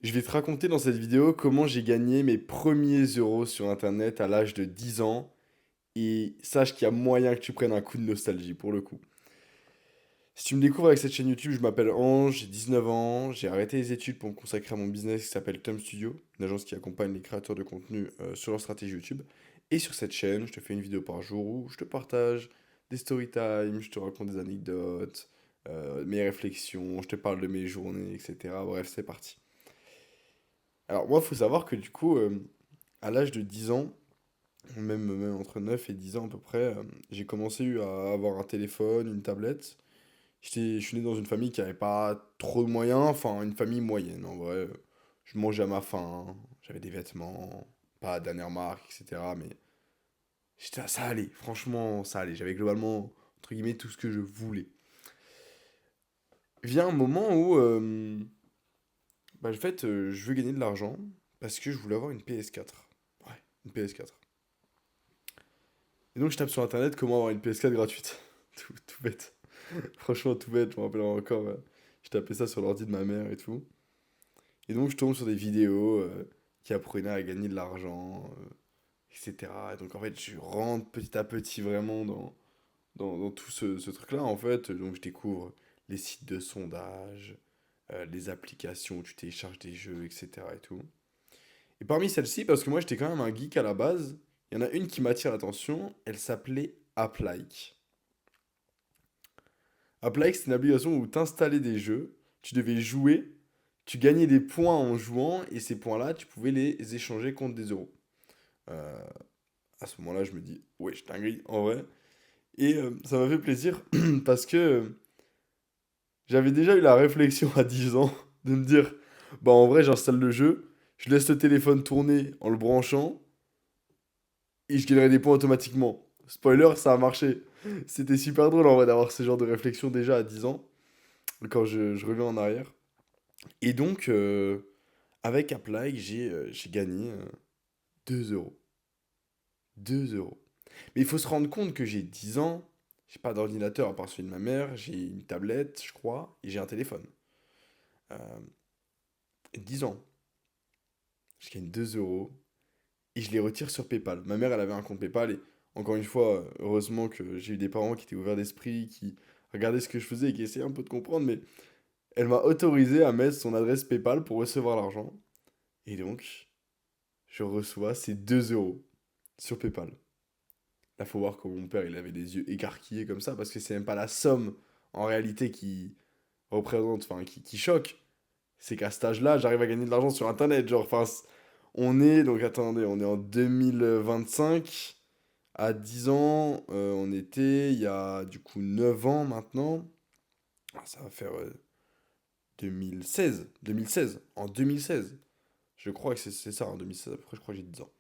Je vais te raconter dans cette vidéo comment j'ai gagné mes premiers euros sur Internet à l'âge de 10 ans. Et sache qu'il y a moyen que tu prennes un coup de nostalgie pour le coup. Si tu me découvres avec cette chaîne YouTube, je m'appelle Ange, j'ai 19 ans, j'ai arrêté les études pour me consacrer à mon business qui s'appelle Tom Studio, une agence qui accompagne les créateurs de contenu sur leur stratégie YouTube. Et sur cette chaîne, je te fais une vidéo par jour où je te partage des story time, je te raconte des anecdotes, mes réflexions, je te parle de mes journées, etc. Bref, c'est parti. Alors moi, il faut savoir que du coup, à l'âge de 10 ans, même entre 9 et 10 ans à peu près, j'ai commencé à avoir un téléphone, une tablette. Je suis né dans une famille qui n'avait pas trop de moyens, enfin une famille moyenne en vrai. Je mangeais à ma faim, j'avais des vêtements, pas de dernière marque, etc. Mais ça allait, franchement, ça allait. J'avais globalement, entre guillemets, tout ce que je voulais. Vient un moment où, bah, en fait, je veux gagner de l'argent parce que je voulais avoir une PS4. Ouais, une PS4. Et donc je tape sur internet comment avoir une PS4 gratuite. Tout bête. Franchement, tout bête, je me rappelle encore. Je tapais ça sur l'ordi de ma mère et tout. Et donc je tombe sur des vidéos qui apprenaient à gagner de l'argent, etc. Et donc en fait, je rentre petit à petit vraiment dans tout ce truc-là, en fait. Donc je découvre les sites de sondage, les applications où tu télécharges des jeux, etc. et tout. Et parmi celles-ci, parce que moi j'étais quand même un geek à la base, il y en a une qui m'attire l'attention, elle s'appelait Applike. Applike, c'est une application où tu installais des jeux, tu devais jouer, tu gagnais des points en jouant, et ces points-là, tu pouvais les échanger contre des euros. Euh, à ce moment-là, je me dis, ouais, je dinguerie, en vrai. Et ça m'a fait plaisir, parce que j'avais déjà eu la réflexion à 10 ans de me dire, bah en vrai, j'installe le jeu, je laisse le téléphone tourner en le branchant, et je gagnerai des points automatiquement. Spoiler, ça a marché. C'était super drôle en vrai d'avoir ce genre de réflexion déjà à 10 ans, quand je reviens en arrière. Et donc, avec Apply, j'ai gagné 2 euros. 2 euros. Mais il faut se rendre compte que j'ai 10 ans, j'ai pas d'ordinateur à part celui de ma mère, j'ai une tablette, je crois, et j'ai un téléphone. Euh, 10 ans, je gagne 2 euros et je les retire sur PayPal. Ma mère, elle avait un compte PayPal et encore une fois, heureusement que j'ai eu des parents qui étaient ouverts d'esprit, qui regardaient ce que je faisais et qui essayaient un peu de comprendre, mais elle m'a autorisé à mettre son adresse PayPal pour recevoir l'argent. Et donc, je reçois ces 2 euros sur PayPal. Là, faut voir comment mon père, il avait des yeux écarquillés comme ça, parce que c'est même pas la somme, en réalité, qui représente, enfin, qui choque. C'est qu'à cet âge-là, j'arrive à gagner de l'argent sur Internet. Genre, enfin, on est, donc attendez, on est en 2025. À 10 ans, on était, il y a du coup 9 ans maintenant. Ah, ça va faire 2016. 2016. En 2016. Je crois que c'est ça, en 2016. Après, je crois que j'ai 10 ans.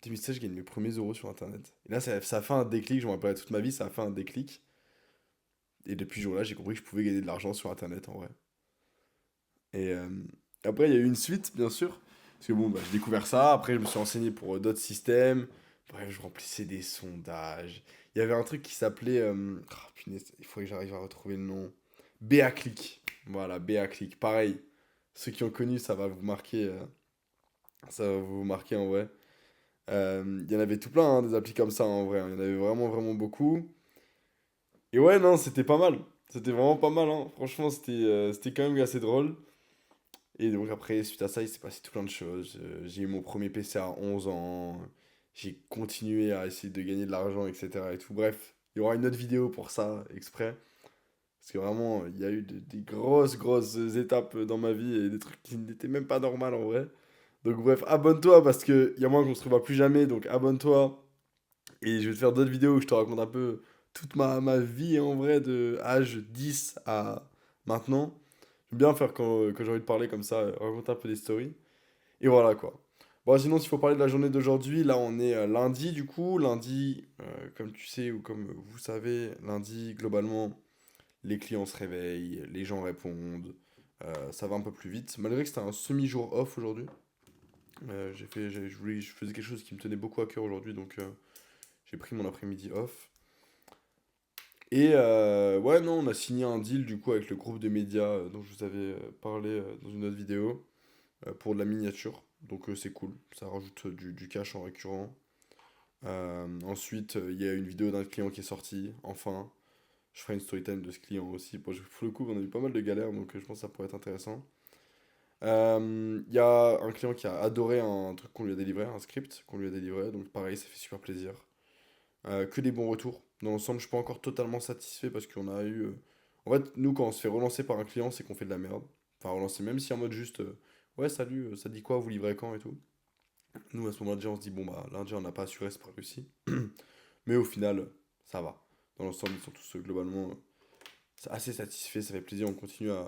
2016, je gagne mes premiers euros sur Internet. Et là, ça a fait un déclic, je m'en rappellerai toute ma vie, ça a fait un déclic. Et depuis ce jour-là, j'ai compris que je pouvais gagner de l'argent sur Internet, en vrai. Et après, il y a eu une suite, bien sûr. Parce que bon, bah, j'ai découvert ça, après, je me suis renseigné pour d'autres systèmes. Bref, je remplissais des sondages. Il y avait un truc qui s'appelait... punaise, il faudrait que j'arrive à retrouver le nom. BA-Click. Voilà, BA-Click. Pareil, ceux qui ont connu, ça va vous marquer, ça va vous marquer en vrai. Il y en avait tout plein, hein, des applis comme ça en vrai, hein. Il y en avait vraiment, vraiment beaucoup. Et ouais, non, c'était pas mal. C'était vraiment pas mal, hein. Franchement, c'était quand même assez drôle. Et donc après, suite à ça, il s'est passé tout plein de choses. J'ai eu mon premier PC à 11 ans. J'ai continué à essayer de gagner de l'argent, etc. et tout. Bref, il y aura une autre vidéo pour ça, exprès. Parce que vraiment, il y a eu des grosses, grosses étapes dans ma vie et des trucs qui n'étaient même pas normaux en vrai. Donc bref, abonne-toi parce que y a moins qu'on se revoit plus jamais. Donc abonne-toi. Et je vais te faire d'autres vidéos où je te raconte un peu toute ma vie en vrai de âge 10 à maintenant. J'aime bien faire quand j'ai envie de parler comme ça, raconter un peu des stories. Et voilà quoi. Bon, sinon, s'il faut parler de la journée d'aujourd'hui, là on est lundi du coup. Lundi, comme tu sais ou comme vous savez, lundi, globalement, les clients se réveillent, les gens répondent, ça va un peu plus vite. Malgré que c'était un semi-jour off aujourd'hui. Je faisais quelque chose qui me tenait beaucoup à cœur aujourd'hui, donc j'ai pris mon après-midi off. Et ouais, non, on a signé un deal du coup avec le groupe de médias dont je vous avais parlé dans une autre vidéo. pour de la miniature. Donc c'est cool, ça rajoute du cash en récurrent. Ensuite, il y a une vidéo d'un client qui est sorti, enfin. Je ferai une story time de ce client aussi. Bon, pour le coup, on a eu pas mal de galères, donc je pense que ça pourrait être intéressant. Il y a un client qui a adoré un truc qu'on lui a délivré, un script qu'on lui a délivré, donc pareil, ça fait super plaisir. Que des bons retours. Dans l'ensemble, je suis pas encore totalement satisfait parce qu'on a eu. En fait, nous, quand on se fait relancer par un client, c'est qu'on fait de la merde. Enfin, relancer, même si en mode juste. Ouais, salut, ça dit quoi, vous livrez quand et tout. Nous, à ce moment-là, déjà, on se dit, bon, bah, lundi, on n'a pas assuré, c'est pas réussi. Mais au final, ça va. Dans l'ensemble, ils sont tous globalement assez satisfaits, ça fait plaisir, on continue à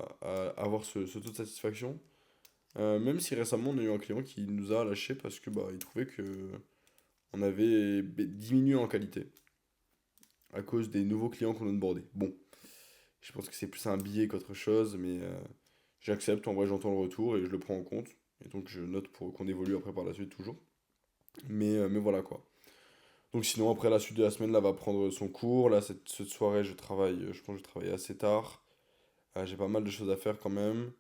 avoir ce taux de satisfaction. Même si récemment, on a eu un client qui nous a lâché parce que bah, il trouvait que on avait diminué en qualité à cause des nouveaux clients qu'on onboardait. Bon, je pense que c'est plus un billet qu'autre chose, mais j'accepte, en vrai, j'entends le retour et je le prends en compte. Et donc, je note pour qu'on évolue après par la suite toujours. Mais voilà quoi. Donc sinon, après la suite de la semaine, là, va prendre son cours. Là, cette soirée, je travaille, je pense que je vais travailler assez tard. J'ai pas mal de choses à faire quand même.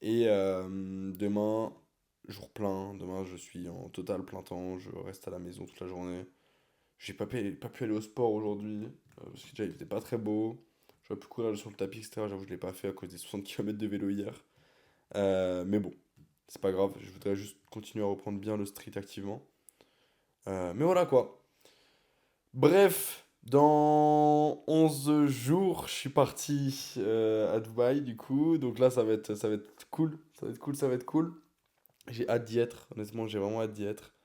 Et demain, jour plein. Demain, je suis en total plein temps. Je reste à la maison toute la journée. J'ai pas pu aller au sport aujourd'hui. Parce que déjà, il était pas très beau. J'aurais pu courir sur le tapis, etc. J'avoue, je l'ai pas fait à cause des 60 km de vélo hier. Mais bon, c'est pas grave. Je voudrais juste continuer à reprendre bien le street activement. Mais voilà quoi. Bref, dans 11 jours, je suis parti à Dubaï du coup. Donc là, ça va être cool. Ça va être cool, ça va être cool. J'ai hâte d'y être. Honnêtement, j'ai vraiment hâte d'y être.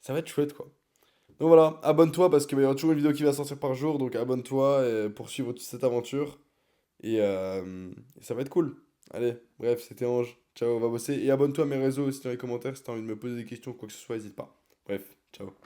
Ça va être chouette quoi. Donc voilà, abonne-toi parce qu'il va y avoir toujours une vidéo qui va sortir par jour. Donc abonne-toi pour suivre toute cette aventure. Et ça va être cool. Allez, bref, c'était Ange. Ciao, on va bosser. Et abonne-toi à mes réseaux aussi dans les commentaires si t'as envie de me poser des questions ou quoi que ce soit, n'hésite pas. Bref, ciao.